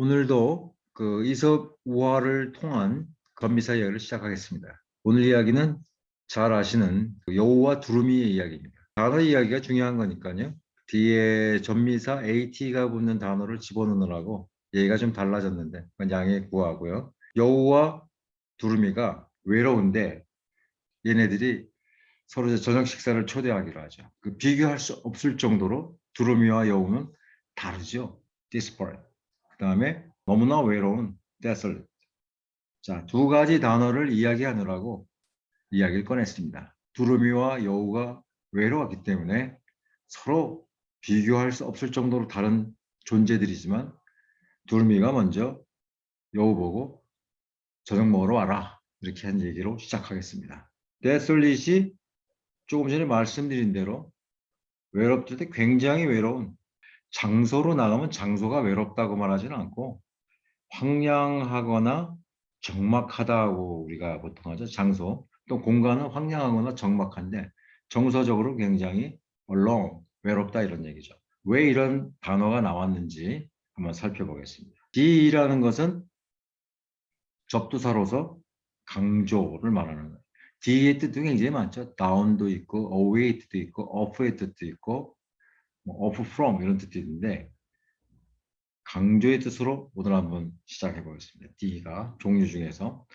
오늘도 그 이솝 우화를 통한 건미사 이야기를 시작하겠습니다. 오늘 이야기는 잘 아시는 그 여우와 두루미의 이야기입니다. 단어 이야기가 중요한 거니까요. 뒤에 전미사 AT가 붙는 단어를 집어넣느라고 얘기가 좀 달라졌는데 그건 양해 구하고요. 여우와 두루미가 외로운데 얘네들이 서로 저녁 식사를 초대하기로 하죠. 그 비교할 수 없을 정도로 두루미와 여우는 다르죠. disparate. 그 다음에 너무나 외로운 desolate. 자, 두 가지 단어를 이야기하느라고 이야기를 꺼냈습니다. 두루미와 여우가 외로웠기 때문에 서로 비교할 수 없을 정도로 다른 존재들이지만 두루미가 먼저 여우 보고 저녁 먹으러 와라 이렇게 한 얘기로 시작하겠습니다. 데솔릿이 조금 전에 말씀드린 대로 외롭을 때 굉장히 외로운, 장소로 나가면 장소가 외롭다고 말하지는 않고 황량하거나 적막하다고 우리가 보통 하죠. 장소. 또 공간은 황량하거나 적막한데 정서적으로 굉장히 alone, 외롭다 이런 얘기죠. 왜 이런 단어가 나왔는지 한번 살펴보겠습니다. D라는 것은 접두사로서 강조를 말하는 거예요. D의 뜻도 굉장히 많죠. down도 있고, await도 있고, off의 뜻도 있고, off from 이런 뜻도 있는데 강조의 뜻으로 오늘 한번 시작해 보겠습니다. D가 종류 중에서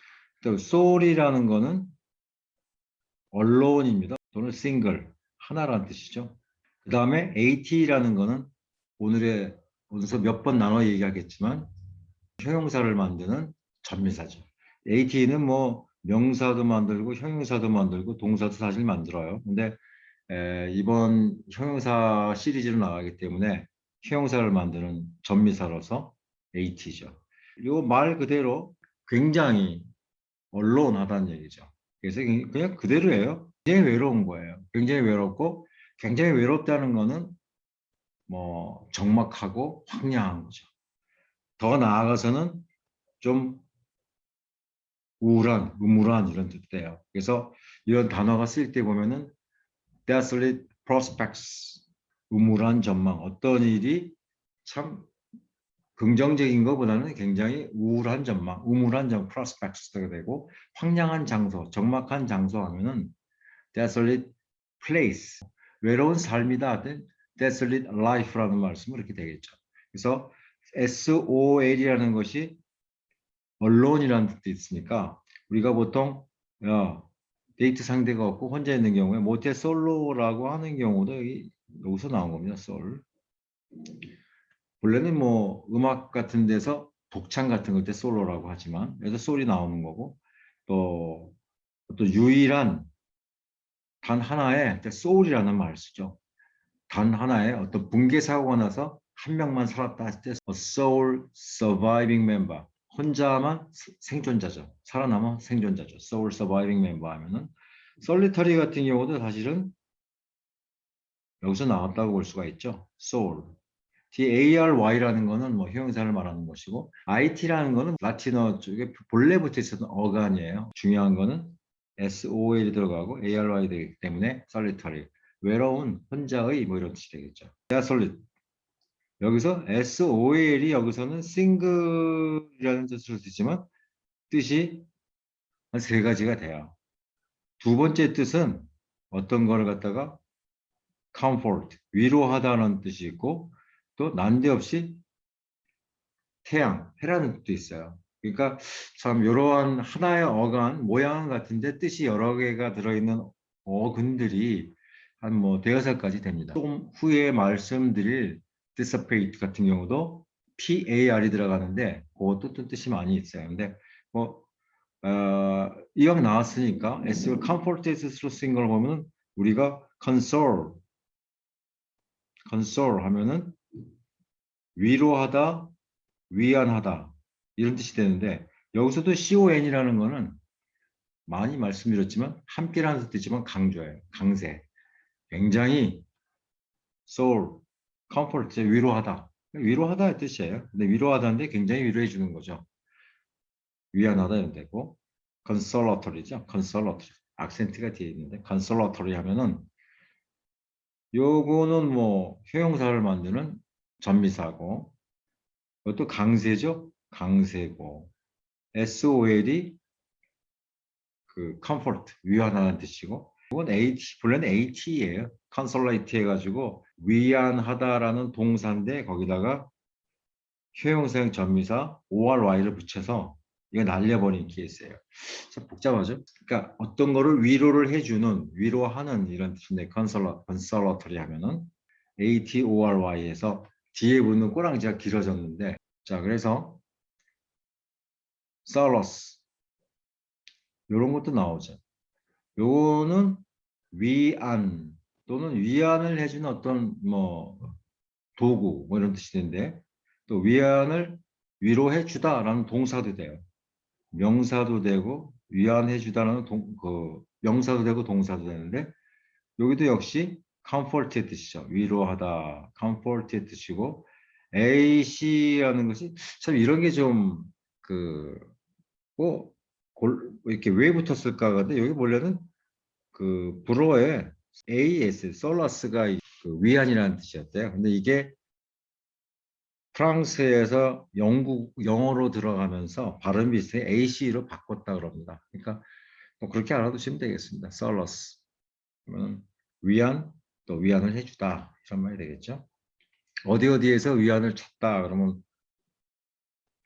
또 soul이라는 거는 allone입니다. 또는 single 하나라는 뜻이죠. 그 다음에 at라는 거는 오늘서 몇 번 나눠 얘기하겠지만 형용사를 만드는 전미사죠. at는 뭐 명사도 만들고 형용사도 만들고 동사도 사실 만들어요. 근데 이번 형용사 시리즈로 나가기 때문에 형용사를 만드는 전미사로서 at죠. 이 말 그대로 굉장히 언론하다는 얘기죠. 그래서 그냥 그대로예요. 굉장히 외로운 거예요. 굉장히 외롭고 굉장히 외롭다는 거는 뭐 적막하고 황량한 거죠. 더 나아가서는 좀 우울한, 음울한 이런 뜻이에요. 그래서 이런 단어가 쓸 때 보면은 desolate prospects, 음울한 전망, 어떤 일이 참 긍정적인 것보다는 굉장히 우울한 전망, 음울한 prospects가 되고 황량한 장소, 적막한 장소 하면은 desolate place, 외로운 삶이다. desolate life라는 말씀은 이렇게 되겠죠. 그래서 SOL이라는 것이 언론이라는 뜻도 있으니까 우리가 보통 데이트 상대가 없고 혼자 있는 경우에 모태 솔로라고 하는 경우도 여기서 나온 겁니다. 솔. 원래는 뭐 음악 같은 데서 독창 같은 걸 때 솔로라고 하지만 여기서 솔이 나오는 거고 또 유일한 단 하나의 소울이라는 말을 쓰죠. 단 하나의 어떤 붕괴 사고가 나서 한 명만 살았다 할 때 a sole surviving member. 혼자만 생존자죠. 살아남은 생존자죠. sole surviving member 하면은 solitary 같은 경우도 사실은 여기서 나왔다고 볼 수가 있죠. soul. DARY라는 거는 뭐 형용사를 말하는 것이고 IT라는 거는 라틴어 쪽에 본래 붙어 있었던 어간이에요. 중요한 거는 SOL이 들어가고 ARY 되기 때문에 solitary. 외로운, 혼자의 뭐 이런 뜻이 되겠죠. solid. 여기서 SOL이 여기서는 single이라는 뜻으로 쓰지만 뜻이 한 세 가지가 돼요. 두 번째 뜻은 어떤 거를 갖다가 comfort, 위로하다는 뜻이 있고 또 난데없이 태양, 해라는 뜻도 있어요. 그러니까 참 이러한 하나의 어간, 모양 같은데 뜻이 여러 개가 들어있는 어근들이 한 뭐 대여섯 가지 됩니다. 조금 후에 말씀드릴 dissipate 같은 경우도 PAR이 들어가는데 그것도 뜻이 많이 있어요. 근데 뭐 이왕 나왔으니까 S를 comfort에서 쓴 걸 보면 우리가 console 하면은 위로하다, 위안하다 이런 뜻이 되는데 여기서도 CON이라는 거는 많이 말씀드렸지만 함께라는 뜻이지만 강조예요. 강세. 굉장히 soul, comfort, 위로하다. 위로하다의 뜻이에요. 근데 위로하다인데 굉장히 위로해 주는 거죠. 위안하다 이런 데고 consolatory죠. consolatory. 악센트가 뒤에 있는데 consolatory 하면은 요거는 뭐 형용사를 만드는 전미사고 이것도 강세죠. 강세고 SOL이 그 comfort 위안하는 뜻이고 이건 AT 본래는 AT예요. consolate 해가지고 위안하다라는 동사인데 거기다가 효용사용 전미사 ORY를 붙여서 이거 날려버린 케이스예요. 참 복잡하죠? 그러니까 어떤 거를 위로를 해주는, 위로하는 이런 뜻인데 consolatory 하면은 ATORY에서 뒤에 붙는 꼬랑지가 길어졌는데 자 그래서 solace 이런 것도 나오죠. 요거는 위안 또는 위안을 해주는 어떤 뭐 도구 뭐 이런 뜻인데 또 위안을 위로해 주다라는 동사도 돼요. 명사도 되고 위안해 주다라는 그 명사도 되고 동사도 되는데 여기도 역시 comfort의 뜻이죠. 위로하다, comfort의 뜻이고 AC라는 것이 참 이런 게 좀 그 뭐 이렇게 왜 붙었을까 근데 여기 원래는 그 불어에 AS, 솔라스가 그 위안이라는 뜻이었대요. 근데 이게 프랑스에서 영어로 들어가면서 발음 비슷해 AC로 바꿨다 그럽니다. 그러니까 뭐 그렇게 알아두시면 되겠습니다. 솔라스 그러면 위안 또 위안을 해주다 이런 말이 되겠죠. 어디 어디에서 위안을 찾다 그러면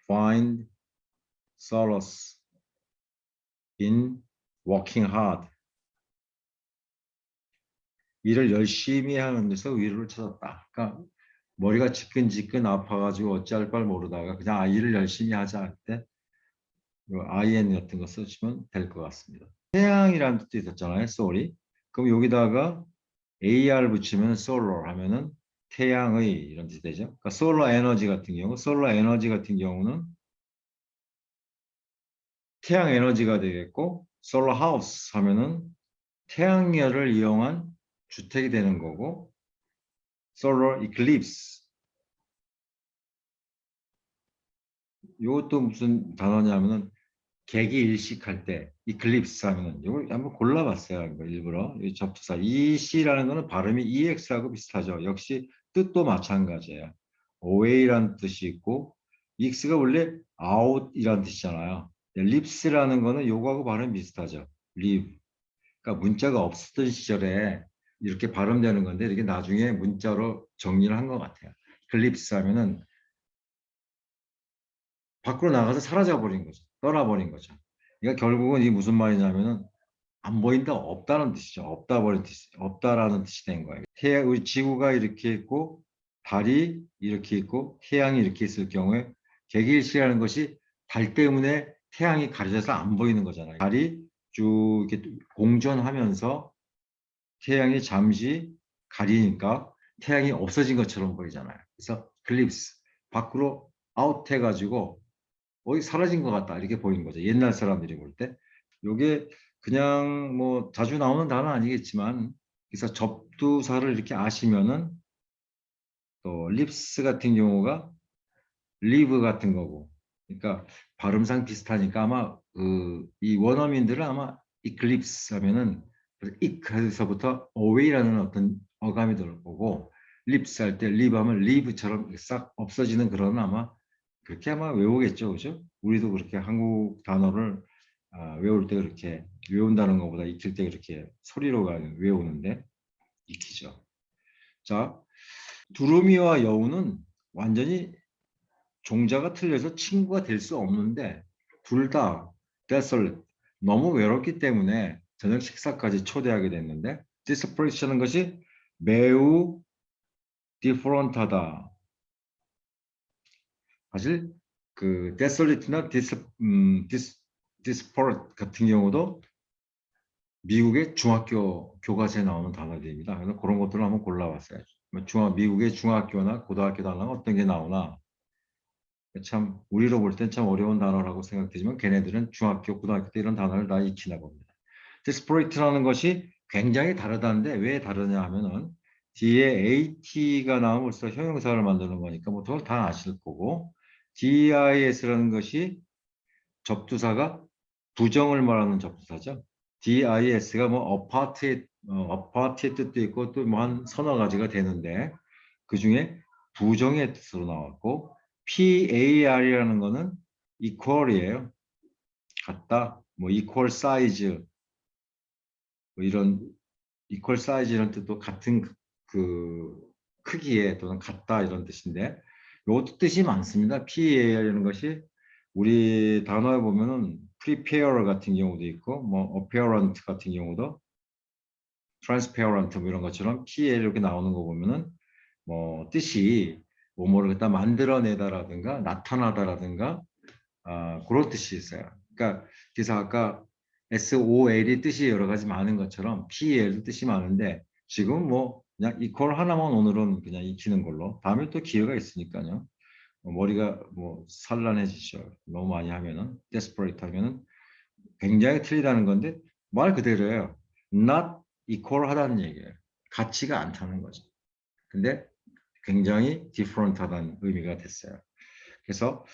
find solace in working hard 일을 열심히 하는 데서 위로를 찾았다. 그러니까 머리가 지끈지끈 아파가지고 어찌할 바를 모르다가 그냥 일을 열심히 하자 할 때 IN 같은 거 써주면 될 것 같습니다. 태양이라는 뜻도 있었잖아요. soul이. 그럼 여기다가 AR 붙이면 solar 하면은 태양의 이런 뜻이 되죠. 그러니까 solar 에너지 같은 경우, solar 에너지 같은 경우는 태양 에너지가 되겠고 solar house 하면은 태양열을 이용한 주택이 되는 거고 solar eclipse 이것도 무슨 단어냐면은 개기일식할 때 이클립스 하면은 이걸 한번 골라봤어요. 이거 일부러 이 접두사 EC라는 거는 발음이 EX하고 비슷하죠. 역시 뜻도 마찬가지예요. away라는 뜻이 있고 EX가 원래 out이라는 뜻이잖아요. 립스라는 거는 요거하고 발음이 비슷하죠. live. 그러니까 문자가 없었던 시절에 이렇게 발음되는 건데 이게 나중에 문자로 정리를 한 것 같아요. 클립스 하면은 밖으로 나가서 사라져 버린 거죠. 떠나버린 거죠. 그러니까 결국은 이게 무슨 말이냐면은 안 보인다 없다는 뜻이죠. 없다 버린 뜻, 없다라는 뜻이 된 거예요. 태양, 우리 지구가 이렇게 있고 달이 이렇게 있고 태양이 이렇게 있을 경우에 개기일시라는 것이 달 때문에 태양이 가려져서 안 보이는 거잖아요. 달이 쭉 이렇게 공전하면서 태양이 잠시 가리니까 태양이 없어진 것처럼 보이잖아요. 그래서 클립스 밖으로 아웃 해가지고 어디 사라진 것 같다 이렇게 보이는 거죠. 옛날 사람들이 볼 때. 요게 그냥 뭐 자주 나오는 단어 아니겠지만 그래서 접두사를 이렇게 아시면은 또 립스 같은 경우가 리브 같은 거고 그러니까 발음상 비슷하니까 아마 그 이 원어민들은 아마 이클립스 하면은 이크에서부터 어웨이라는 어떤 어감이 들 거고 립스 할 때 리브 하면 리브처럼 싹 없어지는 그런 아마 그렇게 아마 외우겠죠 그죠 우리도 그렇게 한국 단어를 외울 때 그렇게 외운다는 것보다 익힐 때 그렇게 소리로 외우는데 익히죠 자 두루미와 여우는 완전히 종자가 틀려서 친구가 될 수 없는데 둘 다 desolate 너무 외롭기 때문에 저녁 식사까지 초대하게 됐는데 disappoint하는 것이 매우 different하다. 사실 그 desolate나 disparate 같은 경우도 미국의 중학교 교과서에 나오는 단어들입니다. 그래서 그런 것들을 한번 골라봤어요. 미국의 중학교나 고등학교 단어가 어떤 게 나오나 참 우리로 볼 땐 참 어려운 단어라고 생각되지만 걔네들은 중학교, 고등학교 때 이런 단어를 다 익히나 봅니다. 디스프로이트라는 것이 굉장히 다르다는데 왜 다르냐 하면은 뒤에 AT가 나오면 벌써 형용사를 만드는 거니까 뭐 그걸 다 아실 거고 DIS라는 것이 접두사가 부정을 말하는 접두사죠. DIS가 뭐 어파트의 뜻도 있고 또 뭐 한 서너 가지가 되는데 그 중에 부정의 뜻으로 나왔고 PAR이라는 거는 equal이에요. 같다. 뭐 equal size 뭐 이런 equal size 이런 뜻도 같은 그 크기에 또는 같다 이런 뜻인데 이것도 뜻이 많습니다. PAR이라는 것이 우리 단어에 보면은 prepare 같은 경우도 있고 뭐 apparent 같은 경우도 transparent 뭐 이런 것처럼 PA 이렇게 나오는 거 보면은 뭐 뜻이 뭐뭐를 갖다 만들어내다라든가 나타나다라든가 그런 뜻이 있어요. 그러니까 그래서 아까 SOL이 뜻이 여러 가지 많은 것처럼 PEL도 뜻이 많은데 지금 뭐 그냥 이퀄 하나만 오늘은 그냥 익히는 걸로 다음에 또 기회가 있으니까요. 머리가 뭐 산란해지죠. 너무 많이 하면은 desperate 하면은 굉장히 틀리다는 건데 말 그대로예요. not equal 하다는 얘기예요. 같지가 않다는 거죠. 근데 굉장히 different 하다는 의미가 됐어요. 그래서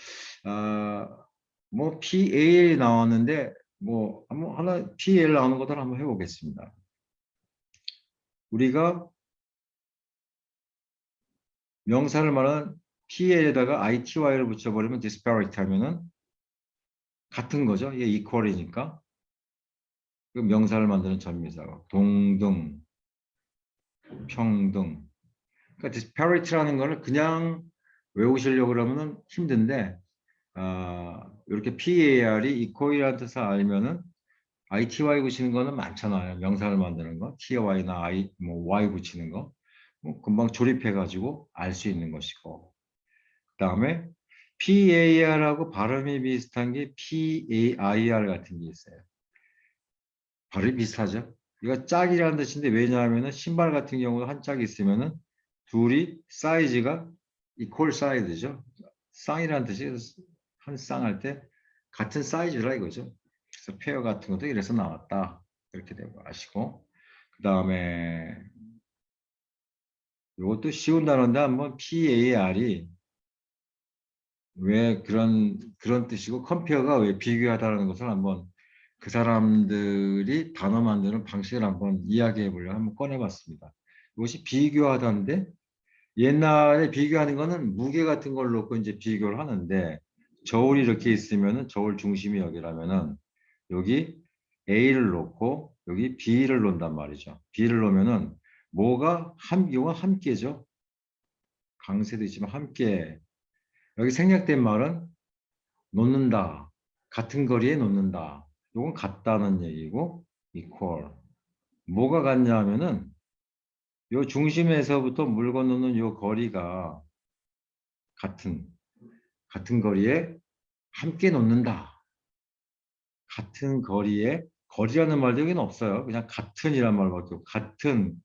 뭐 PAL 나왔는데 뭐 한번 하나 PAL 나오는 것들 한번 해보겠습니다. 우리가 명사를 말하는 PAL에다가 ITY를 붙여버리면 disparate 하면은 같은 거죠. 이게 equal이니까. 그 명사를 만드는 전미사가 동등, 평등. 그러니까 disparity라는 거를 그냥 외우시려고 그러면은 힘든데 이렇게 PAR이 equal이라는 뜻을 알면은 ITY 붙이는 거는 많잖아요. 명사를 만드는 거. TY나 뭐 Y 붙이는 거. 뭐 금방 조립해가지고 알 수 있는 것이고. 그 다음에 PAR하고 발음이 비슷한 게 PAIR 같은 게 있어요. 발음이 비슷하죠? 이거 짝이라는 뜻인데 왜냐하면 신발 같은 경우도 한 짝이 있으면은 둘이 사이즈가 이퀄 사이즈죠. 쌍이라는 뜻이 한 쌍 할 때 같은 사이즈라 이거죠. 그래서 페어 같은 것도 이래서 나왔다. 이렇게 되고 아시고. 그 다음에 이것도 쉬운 단어인데 한번 PAR이 왜 그런 뜻이고 컴페어가 왜 비교하다라는 것을 한번 그 사람들이 단어 만드는 방식을 한번 이야기해 보려고 한번 꺼내봤습니다. 이것이 비교하다인데 옛날에 비교하는 거는 무게 같은 걸 놓고 이제 비교를 하는데 저울이 이렇게 있으면은 저울 중심이 여기라면은 여기 A를 놓고 여기 B를 놓는단 말이죠. B를 놓으면은 뭐가 이건 함께죠. 강세도 있지만 함께 여기 생략된 말은 놓는다. 같은 거리에 놓는다. 이건 같다는 얘기고 equal. 뭐가 같냐 하면은 요 중심에서부터 물 건너는 요 거리가 같은 거리에 함께 놓는다. 같은 거리에 거리라는 말도 여기는 없어요. 그냥 같은이란 말밖에 없고 같은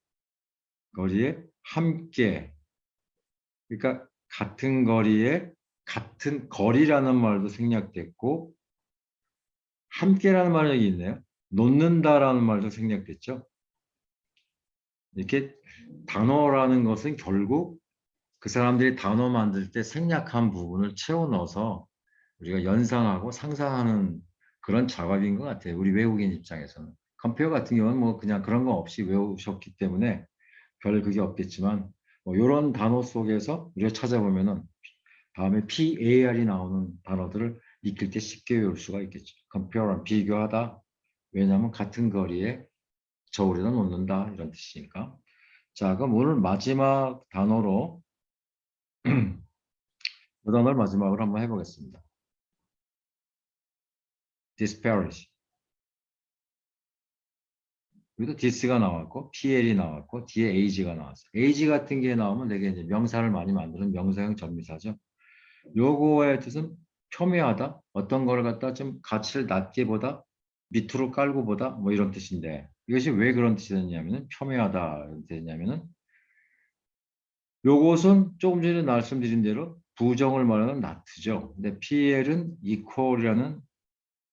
거리에 함께 그러니까 같은 거리에 같은 거리라는 말도 생략됐고 함께라는 말이 여기 있네요. 놓는다라는 말도 생략됐죠. 이렇게 단어라는 것은 결국 그 사람들이 단어 만들 때 생략한 부분을 채워 넣어서 우리가 연상하고 상상하는 그런 작업인 것 같아요. 우리 외국인 입장에서는. 컴페어 같은 경우는 뭐 그냥 그런 거 없이 외우셨기 때문에 별 그게 없겠지만 뭐 이런 단어 속에서 우리가 찾아보면은 다음에 PAR이 나오는 단어들을 익힐 때 쉽게 외울 수가 있겠죠. compare란 비교하다. 왜냐하면 같은 거리에 저울에다 놓는다 이런 뜻이니까. 자, 그럼 오늘 마지막 단어로 그 단어를 마지막으로 한번 해보겠습니다. disparity. 여기도 this가 나왔고, pl이 나왔고, 뒤에 age가 나왔어요. age 같은 게 나오면 되게 이제 명사를 많이 만드는 명사형 전미사죠. 요거의 뜻은 폄훼하다. 어떤 걸 갖다 좀 가치를 낮게 보다, 밑으로 깔고 보다, 뭐 이런 뜻인데, 이것이 왜 그런 뜻이 됐냐면은, 폄훼하다. 이런 뜻이 됐냐면은, 요것은 조금 전에 말씀드린 대로 부정을 말하는 not죠. 근데 PL은 equal이라는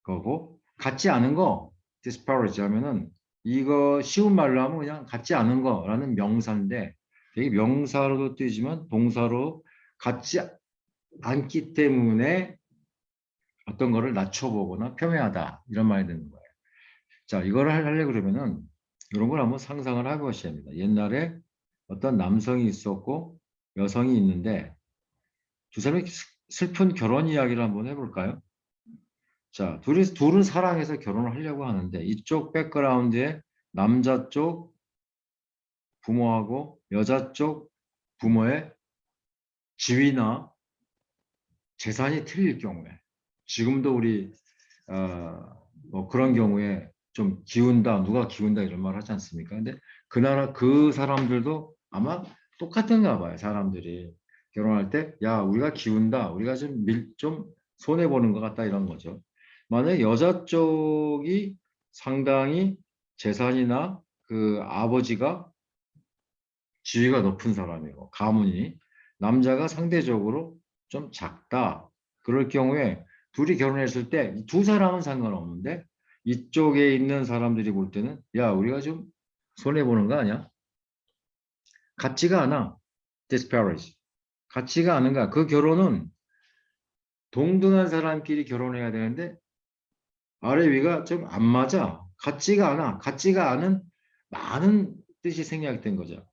거고 같지 않은 거 disparage 하면은 이거 쉬운 말로 하면 그냥 같지 않은 거라는 명사인데 되게 명사로도 뜨지만 동사로 같지 않기 때문에 어떤 거를 낮춰보거나 폄훼하다 이런 말이 되는 거예요. 자, 이거를 하려고 그러면은 이런 걸 한번 상상을 해보셔야 합니다. 옛날에 어떤 남성이 있었고 여성이 있는데 두 사람이 슬픈 결혼 이야기를 한번 해볼까요? 자, 둘은 사랑해서 결혼을 하려고 하는데 이쪽 백그라운드에 남자 쪽 부모하고 여자 쪽 부모의 지위나 재산이 틀릴 경우에 지금도 우리 뭐 그런 경우에 좀 기운다, 누가 기운다 이런 말 하지 않습니까? 근데 그 나라 그 사람들도 아마 똑같은가 봐요. 사람들이 결혼할 때, 야, 우리가 기운다, 우리가 좀 손해 보는 것 같다 이런 거죠. 만약 여자 쪽이 상당히 재산이나 그 아버지가 지위가 높은 사람이고 가문이 남자가 상대적으로 좀 작다. 그럴 경우에 둘이 결혼했을 때 두 사람은 상관없는데 이쪽에 있는 사람들이 볼 때는 야, 우리가 좀 손해 보는 거 아니야? 같지가 않아. disparage. 같지가 않은 거야. 그 결혼은 동등한 사람끼리 결혼해야 되는데 아래 위가 좀 안 맞아. 같지가 않아. 같지가 않은 많은 뜻이 생략된 거죠.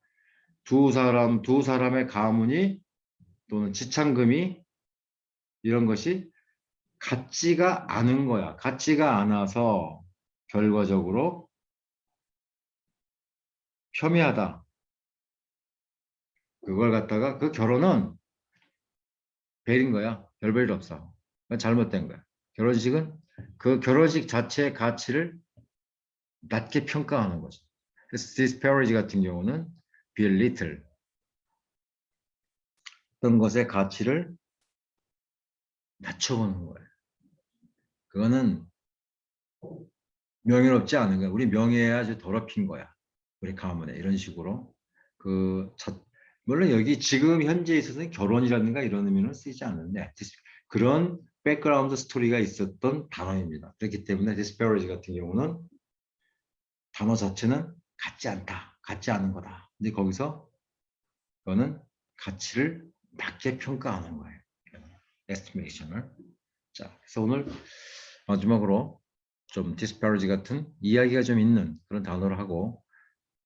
두 사람의 가문이 또는 지참금이 이런 것이 같지가 않은 거야. 같지가 않아서 결과적으로 폄훼하다. 그걸 갖다가 그 결혼은 벨인 거야. 별 볼 일 없어. 잘못된 거야. 결혼식은 그 결혼식 자체의 가치를 낮게 평가하는 거죠. 그래서 disparage 같은 경우는 belittle 어떤 것의 가치를 낮춰보는 거예요. 그거는 명예롭지 않은 거야. 우리 명예에 아주 더럽힌 거야. 우리 가문에 이런 식으로 물론 여기 지금 현재에 있어서는 결혼이라든가 이런 의미는 쓰이지 않는데 그런 백그라운드 스토리가 있었던 단어입니다. 그렇기 때문에 disparage 같은 경우는 단어 자체는 같지 않다, 같지 않은 거다. 근데 거기서 그거는 가치를 낮게 평가하는 거예요. estimation을. 자, 그래서 오늘 마지막으로 좀 disparage 같은 이야기가 좀 있는 그런 단어를 하고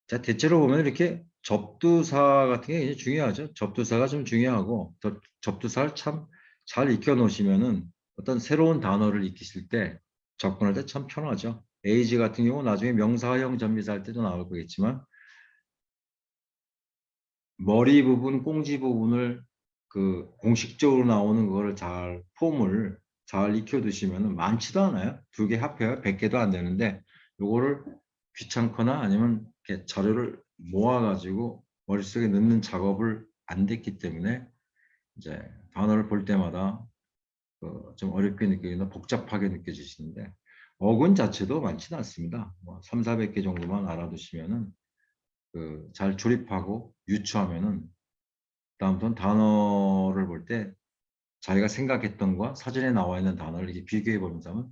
자, 대체로 보면 이렇게 접두사 같은 게 굉장히 중요하죠. 접두사가 좀 중요하고 접두사를 참 잘 익혀 놓으시면은 어떤 새로운 단어를 익히실 때 접근할 때 참 편하죠. age 같은 경우 나중에 명사형 전미사 할 때도 나올 거겠지만 머리 부분, 꽁지 부분을 그 공식적으로 나오는 거를 잘 폼을 잘 익혀 두시면 많지도 않아요. 두 개 합해야 100개도 안 되는데 요거를 귀찮거나 아니면 이렇게 자료를 모아가지고 머릿속에 넣는 작업을 안 됐기 때문에 이제 단어를 볼 때마다 좀 어렵게 느끼거나 복잡하게 느껴지시는데 어근 자체도 많지는 않습니다. 뭐 3, 400개 정도만 알아두시면은 잘 조립하고 유추하면은 다음부터는 단어를 볼 때 자기가 생각했던 것과 사전에 나와 있는 단어를 이렇게 비교해 보면서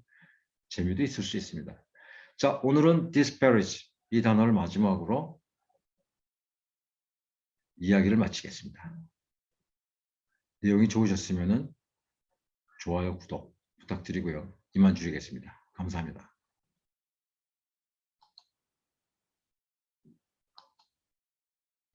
재미도 있을 수 있습니다. 자, 오늘은 disparage 이 단어를 마지막으로 이야기를 마치겠습니다. 내용이 좋으셨으면 좋아요, 구독 부탁드리고요. 이만 줄이겠습니다. 감사합니다.